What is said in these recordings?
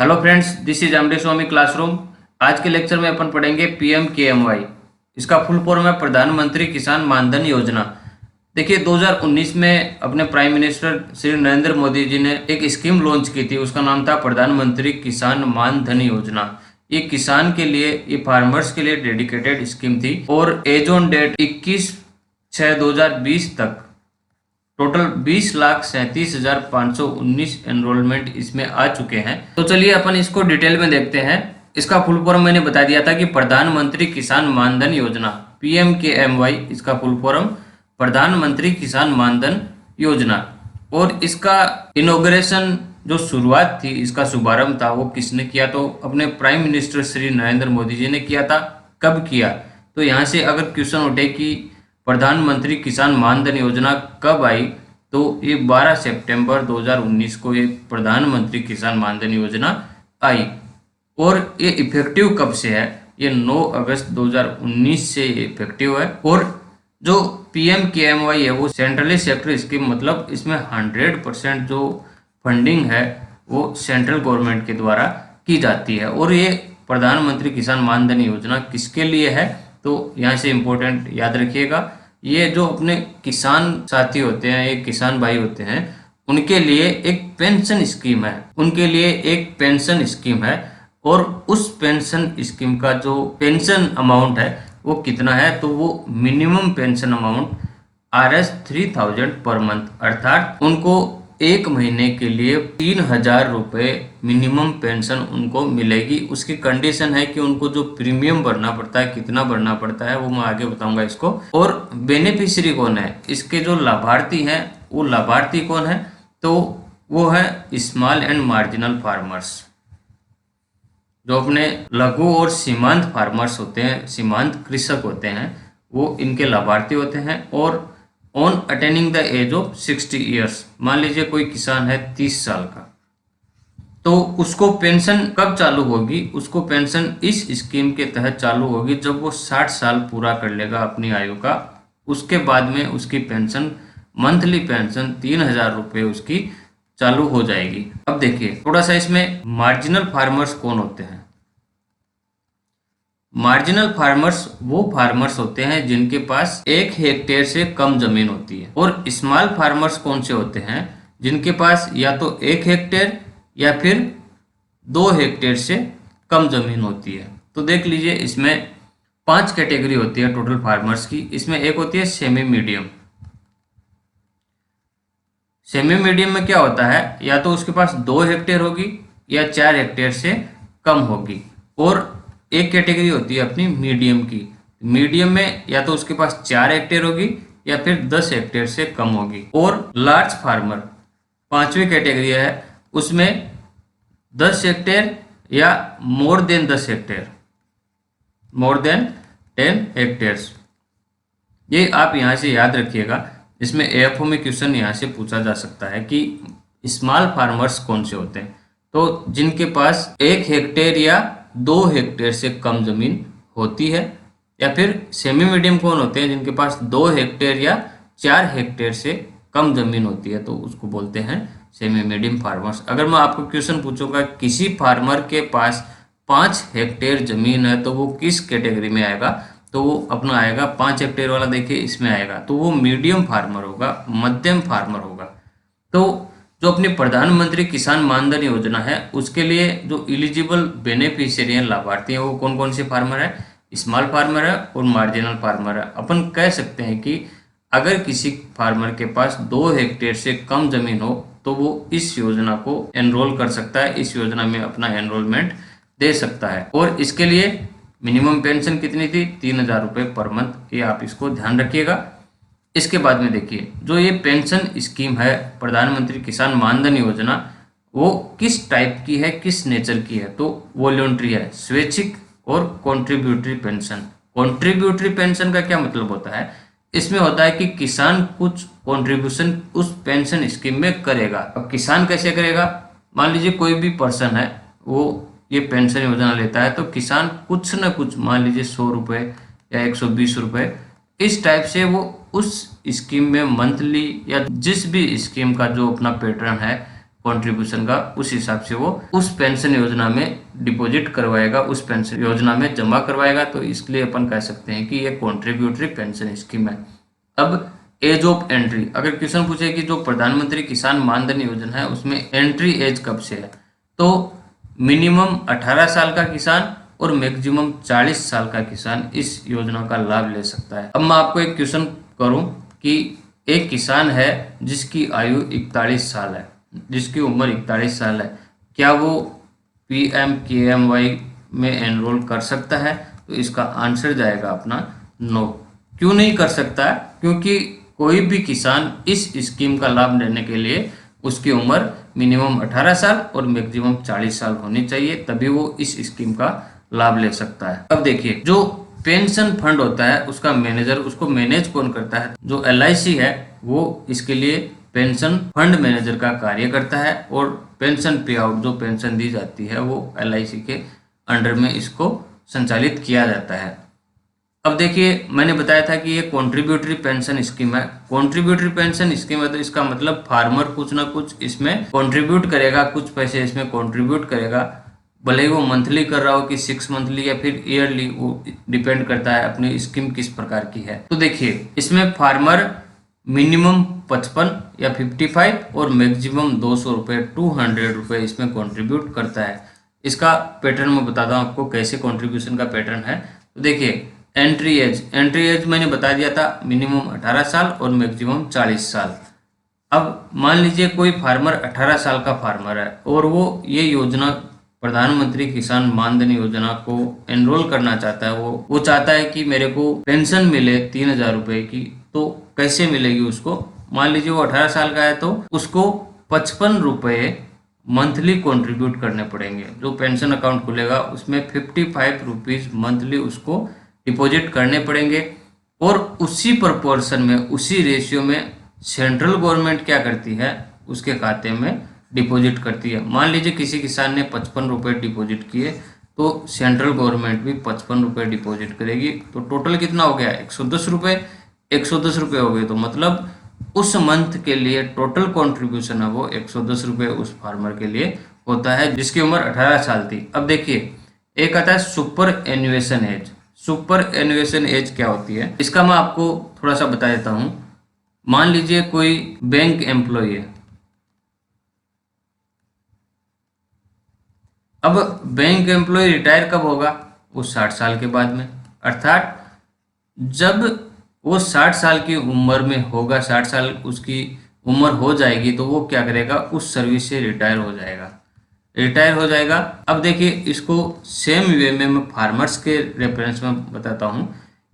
Hello friends, this is Amrish Swami classroom. आज के lecture में अपन पढ़ेंगे PMKMY। इसका फुल फॉर्म है प्रधानमंत्री किसान मानधन योजना। देखिए, 2019 में अपने प्राइम मिनिस्टर श्री नरेंद्र मोदी जी ने एक स्कीम लॉन्च की थी। उसका नाम था प्रधानमंत्री किसान मानधन योजना। ये किसान के लिए, ये फार्मर्स के लिए डेडिकेटेड स्कीम थी और एज ऑन डेट 21/6/2020 तक टोटल 20,37,519 एनरोलमेंट इसमें आ चुके हैं। तो चलिए अपन इसको डिटेल में देखते हैं। इसका फुल फॉर्म मैंने बता दिया था कि प्रधानमंत्री किसान मानधन योजना, PMKMY इसका फुल फॉर्म प्रधानमंत्री किसान मानधन योजना। और इसका इनॉग्रेशन, जो शुरुआत थी, इसका शुभारंभ था, वो किसने किया? तो अपने प्राइम मिनिस्टर श्री नरेंद्र मोदी जी ने किया था। कब किया? तो यहाँ से अगर क्वेश्चन उठे कि प्रधानमंत्री किसान मानधन योजना कब आई, तो ये 12 सितंबर 2019 को ये प्रधानमंत्री किसान मानधन योजना आई। और ये इफेक्टिव कब से है? ये 9 अगस्त 2019 से ये इफेक्टिव है। और जो PMKMY है वो सेंट्रली सेक्टर स्कीम, मतलब इसमें 100% जो फंडिंग है वो सेंट्रल गवर्नमेंट के द्वारा की जाती है। और ये प्रधानमंत्री किसान मानधन योजना किसके लिए है? तो यहाँ से इम्पोर्टेंट याद रखिएगा, ये जो अपने किसान साथी होते हैं, ये किसान भाई होते हैं, उनके लिए एक पेंशन स्कीम है। उनके लिए एक पेंशन स्कीम है। और उस पेंशन स्कीम का जो पेंशन अमाउंट है वो कितना है? तो वो minimum pension amount Rs 3,000 per month, अर्थात उनको एक महीने के लिए 3,000 रुपये मिनिमम पेंशन उनको मिलेगी। उसकी कंडीशन है कि उनको जो प्रीमियम भरना पड़ता है, कितना भरना पड़ता है, वो मैं आगे बताऊंगा इसको। और बेनिफिशियरी कौन है? इसके जो लाभार्थी हैं, वो लाभार्थी कौन है? तो वो है स्मॉल एंड मार्जिनल फार्मर्स। जो अपने लघु और सीमांत फार्मर्स होते हैं, सीमांत कृषक होते हैं, वो इनके लाभार्थी होते हैं। और on attaining the age of 60 years, मान लीजिए कोई किसान है 30 साल का, तो उसको पेंशन कब चालू होगी? उसको पेंशन इस स्कीम के तहत चालू होगी जब वो 60 साल पूरा कर लेगा अपनी आयु का। उसके बाद में उसकी पेंशन, मंथली पेंशन 3,000 रुपये उसकी चालू हो जाएगी। अब देखिए थोड़ा सा इसमें मार्जिनल फार्मर्स कौन होते हैं। मार्जिनल फार्मर्स वो फार्मर्स होते हैं जिनके पास 1 हेक्टेयर से कम जमीन होती है। और स्मॉल फार्मर्स कौन से होते हैं? जिनके पास या तो 1 हेक्टेयर या फिर 2 हेक्टेयर से कम जमीन होती है। तो देख लीजिए, इसमें 5 कैटेगरी होती है टोटल फार्मर्स की। इसमें एक होती है सेमी मीडियम। सेमी मीडियम में क्या होता है? या तो उसके पास 2 हेक्टेयर होगी या 4 हेक्टेयर से कम होगी। और एक कैटेगरी होती है अपनी मीडियम की। मीडियम में या तो उसके पास 4 हेक्टेयर होगी या फिर 10 हेक्टेयर से कम होगी। और लार्ज फार्मर 5वीं कैटेगरी है, उसमें 10 हेक्टेयर या more than 10 hectare, more than 10 hectares. ये आप यहाँ से याद रखिएगा। इसमें AFO में क्वेश्चन यहाँ से पूछा जा सकता है कि स्मॉल फार्मर्स कौन से होते हैं? तो जिनके पास 1 हेक्टेयर या 2 हेक्टेयर से कम जमीन होती है। या फिर सेमी मीडियम कौन होते हैं? जिनके पास 2 हेक्टेयर या 4 हेक्टेयर से कम जमीन होती है, तो उसको बोलते हैं सेमी मीडियम फार्मर्स। अगर मैं आपको क्वेश्चन पूछूंगा किसी फार्मर के पास 5 हेक्टेयर जमीन है तो वो किस कैटेगरी में आएगा? तो वो अपना आएगा 5 हेक्टेयर वाला, देखिए इसमें आएगा, तो वो मीडियम फार्मर होगा, मध्यम फार्मर होगा। तो जो अपनी प्रधानमंत्री किसान मानधन योजना है उसके लिए जो इलिजिबल बेनिफिशियरी हैं, लाभार्थी हैं, वो कौन कौन से फार्मर है? स्मॉल फार्मर है और मार्जिनल फार्मर है। अपन कह सकते हैं कि अगर किसी फार्मर के पास 2 हेक्टेयर से कम जमीन हो तो वो इस योजना को एनरोल कर सकता है, इस योजना में अपना एनरोलमेंट दे सकता है। और इसके लिए मिनिमम पेंशन कितनी थी? 3,000 रुपये पर मंथ। ये आप इसको ध्यान रखिएगा। इसके बाद में देखिए, जो ये पेंशन स्कीम है प्रधानमंत्री किसान मानधन योजना, वो किस टाइप की है, किस नेचर की है? तो वॉलंटरी है, स्वैच्छिक और कॉन्ट्रीब्यूटरी पेंशन। कॉन्ट्रीब्यूटरी पेंशन का क्या मतलब होता है? इसमें होता है कि किसान कुछ कॉन्ट्रीब्यूशन उस पेंशन स्कीम में करेगा। अब किसान कैसे करेगा? मान लीजिए कोई भी पर्सन है, वो ये पेंशन योजना लेता है, तो किसान कुछ न कुछ, मान लीजिए 100 रुपये या 120 रुपये, इस टाइप से वो उस स्कीम में मंथली या जिस भी स्कीम का जो अपना पैटर्न है कंट्रीब्यूशन का, उस हिसाब से वो उस पेंशन योजना में डिपॉजिट करवाएगा, उस पेंशन योजना में जमा करवाएगा। तो इसलिए अपन कह सकते हैं कि ये कॉन्ट्रीब्यूटरी पेंशन स्कीम है। अब एज ऑफ एंट्री, अगर क्वेश्चन पूछे कि जो प्रधानमंत्री किसान मानधन योजना है उसमें एंट्री एज कब से है, तो मिनिमम 18 साल का किसान और मैक्सिमम 40 साल का किसान इस योजना का लाभ ले सकता है। अब मैं आपको एक क्वेश्चन करूं कि एक किसान है जिसकी आयु 41 साल है, जिसकी उम्र 41 साल है, क्या वो PMKMY में एनरोल कर सकता है? तो इसका आंसर जाएगा अपना नो। क्यों नहीं कर सकता है? क्योंकि कोई भी किसान इस स्कीम का लाभ लेने के लिए उसकी उम्र मिनिमम 18 साल और मैक्सिमम 40 साल होनी चाहिए, तभी वो इस स्कीम का लाभ ले सकता है। अब देखिए, जो पेंशन फंड होता है उसका मैनेजर, उसको मैनेज कौन करता है? जो LIC है वो इसके लिए पेंशन फंड मैनेजर का कार्य करता है, और पेंशन पे आउट, जो पेंशन दी जाती है वो LIC के अंडर में इसको संचालित किया जाता है। अब देखिए, मैंने बताया था कि ये कॉन्ट्रीब्यूटरी पेंशन स्कीम है। कॉन्ट्रीब्यूटरी पेंशन स्कीम है तो इसका मतलब फार्मर कुछ ना कुछ इसमें कंट्रीब्यूट करेगा, कुछ पैसे इसमें कंट्रीब्यूट करेगा, भले ही वो मंथली कर रहा हो कि 6 मंथली या फिर ईयरली, वो डिपेंड करता है अपनी स्कीम किस प्रकार की है। तो देखिए, इसमें फार्मर मिनिमम 55 या 55 और मैक्सिमम 200 रुपये, 200 रुपये इसमें कंट्रीब्यूट करता है। इसका पैटर्न मैं बताता हूँ आपको कैसे कंट्रीब्यूशन का पैटर्न है। तो देखिए, एंट्री एज मैंने बता दिया था, मिनिमम 18 साल और मैक्सिमम 40 साल। अब मान लीजिए कोई फार्मर 18 साल का फार्मर है और वो ये योजना, प्रधानमंत्री किसान मानधन योजना को एनरोल करना चाहता है। वो चाहता है कि मेरे को पेंशन मिले 3000 रुपये की। तो कैसे मिलेगी उसको? मान लीजिए वो 18 साल का है तो उसको 55 रुपये मंथली कंट्रीब्यूट करने पड़ेंगे। जो पेंशन अकाउंट खुलेगा उसमें 55 रुपीज़ मंथली उसको डिपॉजिट करने पड़ेंगे, और उसी प्रपोर्शन में, उसी रेशियो में सेंट्रल गवर्नमेंट क्या करती है, उसके खाते में डिपॉजिट करती है। मान लीजिए किसी किसान ने 55 रुपये डिपॉजिट किए तो सेंट्रल गवर्नमेंट भी 55 रुपये डिपॉजिट करेगी। तो टोटल कितना हो गया? 110 रुपये। 110 रुपये हो गए, तो मतलब उस मंथ के लिए टोटल कंट्रीब्यूशन है वो 110 रुपये उस फार्मर के लिए होता है जिसकी उम्र 18 साल थी। अब देखिए, एक आता है सुपर एन्युएशन एज। सुपर एन्युएशन एज क्या होती है, इसका मैं आपको थोड़ा सा बता देता हूँ। मान लीजिए कोई बैंक एम्प्लॉय है। अब बैंक एम्प्लॉय रिटायर कब होगा? वो 60 साल के बाद में, अर्थात जब वो 60 साल की उम्र में होगा, 60 साल उसकी उम्र हो जाएगी, तो वो क्या करेगा? उस सर्विस से रिटायर हो जाएगा। अब देखिए, इसको सेम वे में मैं फार्मर्स के रेफरेंस में बताता हूँ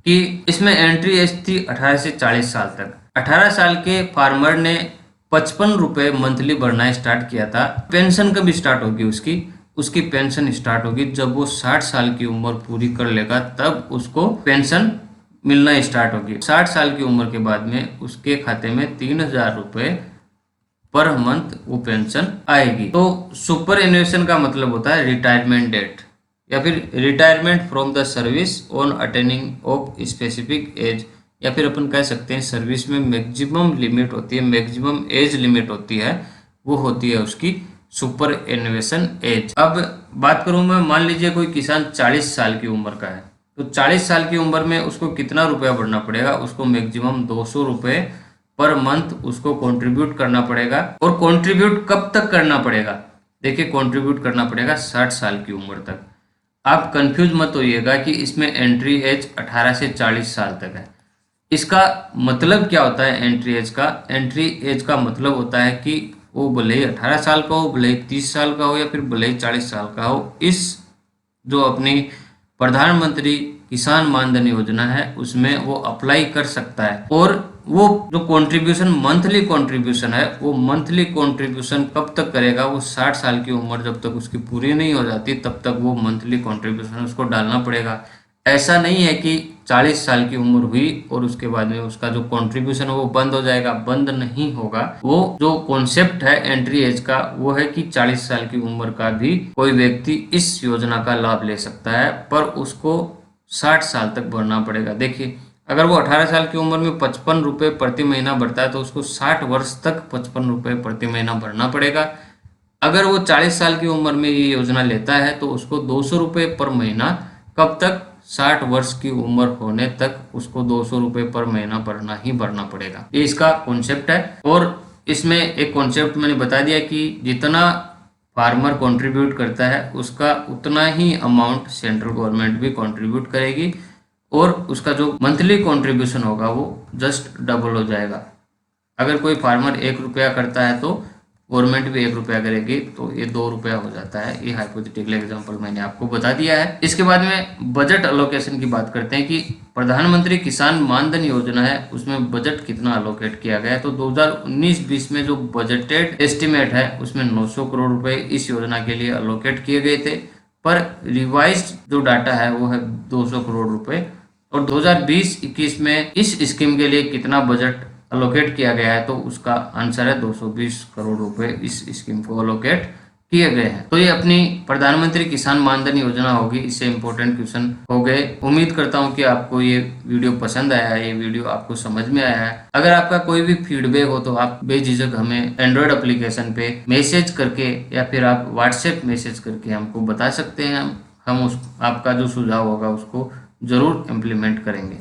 कि इसमें एंट्री एज थी 18 से 40 साल तक। 18 साल के फार्मर ने 55 रुपये मंथली भरना स्टार्ट किया था। पेंशन कब स्टार्ट होगी उसकी पेंशन स्टार्ट होगी जब वो 60 साल की उम्र पूरी कर लेगा, तब उसको पेंशन मिलना स्टार्ट होगी। 60 साल की उम्र के बाद में उसके खाते में 3000 रुपये पर मंथ वो पेंशन आएगी। तो सुपर एन्युएशन का मतलब होता है रिटायरमेंट डेट, या फिर retirement from the service on attaining of specific age, या फिर अपन कह सकते हैं सर्विस में मैक्सिमम लिमिट होती है, मैक्सिमम एज लिमिट होती है, वो होती है उसकी सुपर एन्युएशन एज। अब बात करूं मैं, मान लीजिए कोई किसान 40 साल की उम्र का है, तो 40 साल की उम्र में उसको कितना रुपया भरना पड़ेगा? उसको मैक्सिमम 200 रुपये पर मंथ उसको कंट्रीब्यूट करना पड़ेगा। और कंट्रीब्यूट कब तक करना पड़ेगा? देखिए, कंट्रीब्यूट करना पड़ेगा 60 साल की उम्र तक। आप कंफ्यूज मत होइएगा कि इसमें एंट्री एज 18 से 40 साल तक है। इसका मतलब क्या होता है एंट्री एज का? एंट्री एज का मतलब होता है कि वो भले ही 18 साल का हो, भले ही 30 साल का हो, या फिर भले ही 40 साल का हो, इस जो अपनी प्रधानमंत्री किसान मानधन योजना है उसमें वो अप्लाई कर सकता है। और वो जो कंट्रीब्यूशन, मंथली कंट्रीब्यूशन है, वो मंथली कंट्रीब्यूशन कब तक करेगा? वो 60 साल की उम्र जब तक उसकी पूरी नहीं हो जाती तब तक वो मंथली कंट्रीब्यूशन उसको डालना पड़ेगा। ऐसा नहीं है कि 40 साल की उम्र हुई और उसके बाद में उसका जो कंट्रीब्यूशन है वो बंद हो जाएगा, बंद नहीं होगा। वो जो कॉन्सेप्ट है एंट्री एज का वो है कि 40 साल की उम्र का भी कोई व्यक्ति इस योजना का लाभ ले सकता है, पर उसको 60 साल तक भरना पड़ेगा। देखिए, अगर वो 18 साल की उम्र में 55 रुपये प्रति महीना भरता है तो उसको 60 वर्ष तक 55 रुपये प्रति महीना भरना पड़ेगा। अगर वो 40 साल की उम्र में ये योजना लेता है तो उसको 200 रुपये पर महीना, कब तक? 60 वर्ष की उम्र होने तक उसको 200 रुपये पर महीना भरना ही भरना पड़ेगा। ये इसका कॉन्सेप्ट है। और इसमें एक कॉन्सेप्ट मैंने बता दिया कि जितना फार्मर कंट्रीब्यूट करता है उसका उतना ही अमाउंट सेंट्रल गवर्नमेंट भी कंट्रीब्यूट करेगी, और उसका जो मंथली कंट्रीब्यूशन होगा वो जस्ट डबल हो जाएगा। अगर कोई फार्मर 1 रुपया करता है तो गवर्नमेंट भी 1 रुपया करेगी, तो ये 2 रुपया हो जाता है। ये हाइपोथेटिकल एग्जांपल मैंने आपको बता दिया है। इसके बाद में बजट अलोकेशन की बात करते हैं कि प्रधानमंत्री किसान मानधन योजना है, उसमें बजट कितना अलोकेट किया गया है। तो 2019-20 में जो बजटेड एस्टिमेट है उसमें 900 करोड़ रुपए इस योजना के लिए अलोकेट किए गए थे, पर रिवाइज्ड जो डाटा है वो है 200 करोड़ रुपए। और 2020-21 में इस स्कीम के लिए कितना बजट अलोकेट किया गया है, तो उसका आंसर है 220 करोड़ रुपए इस स्कीम को अलोकेट किए गए हैं। तो ये अपनी प्रधानमंत्री किसान मानधन योजना होगी। इससे इंपॉर्टेंट क्वेश्चन हो गए। उम्मीद करता हूँ कि आपको ये वीडियो पसंद आया है, ये वीडियो आपको समझ में आया है। अगर आपका कोई भी फीडबैक हो तो आप बेझिझक हमें एंड्रॉयड एप्लीकेशन पे मैसेज करके या फिर आप व्हाट्सएप मैसेज करके हमको बता सकते हैं। हम आपका जो सुझाव होगा उसको जरूर इम्प्लीमेंट करेंगे।